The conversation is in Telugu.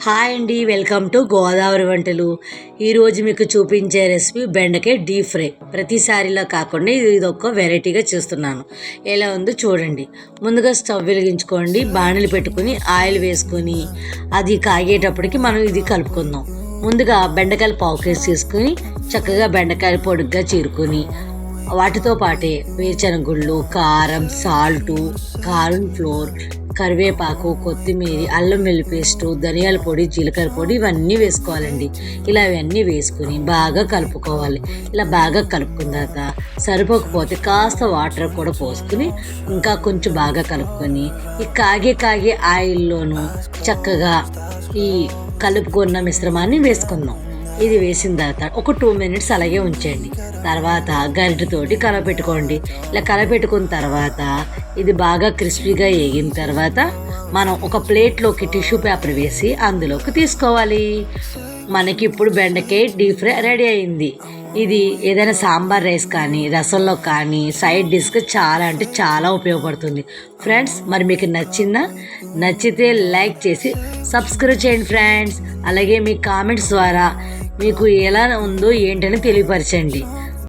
హాయ్ అండి, వెల్కమ్ టు గోదావరి వంటలు. ఈరోజు మీకు చూపించే రెసిపీ బెండకాయ డీప్ ఫ్రై. ప్రతిసారిలా కాకుండా ఇది ఒక వెరైటీగా చేస్తున్నాను. ఎలా ఉందో చూడండి. ముందుగా స్టవ్ వెలిగించుకోండి, బాణలు పెట్టుకుని ఆయిల్ వేసుకొని అది కాగేటప్పటికి మనం ఇది కలుపుకుందాం. ముందుగా బెండకాయలు పావు కేజీ తీసుకుని చక్కగా బెండకాయలు పొడుగ్గా చీరుకొని వాటితో పాటే వేరుశనగుళ్ళు, కారం, సాల్టు, కార్న్ ఫ్లోర్, కరివేపాకు, కొత్తిమీర, అల్లం వెల్లుల్లి పేస్టు, ధనియాల పొడి, జీలకర్ర పొడి ఇవన్నీ వేసుకోవాలండి. ఇలా ఇవన్నీ వేసుకుని బాగా కలుపుకోవాలి. ఇలా బాగా కలుపుకున్న తర్వాత సరిపోకపోతే కాస్త వాటర్ కూడా పోసుకుని ఇంకా కొంచెం బాగా కలుపుకొని ఈ కాగే ఆయిల్లోనూ చక్కగా ఈ కలుపుకున్న మిశ్రమాన్ని వేసుకుందాం. ఇది వేసిన తర్వాత ఒక 2 మినిట్స్ అలాగే ఉంచండి. తర్వాత గరిటెతోటి కలపెట్టుకోండి. ఇలా కలపెట్టుకున్న తర్వాత ఇది బాగా క్రిస్పీగా వేగిన తర్వాత మనం ఒక ప్లేట్లోకి టిష్యూ పేపర్ వేసి అందులోకి తీసుకోవాలి. మనకి ఇప్పుడు బెండకాయ డీప్ ఫ్రై రెడీ అయింది. ఇది ఏదైనా సాంబార్ రైస్ కానీ రసంలో కానీ సైడ్ డిష్గా చాలా అంటే చాలా ఉపయోగపడుతుంది. ఫ్రెండ్స్, మరి మీకు నచ్చితే లైక్ చేసి సబ్స్క్రైబ్ చేయండి ఫ్రెండ్స్. అలాగే మీ కామెంట్స్ ద్వారా మీకు ఎలా ఉందో ఏంటని తెలియపరచండి.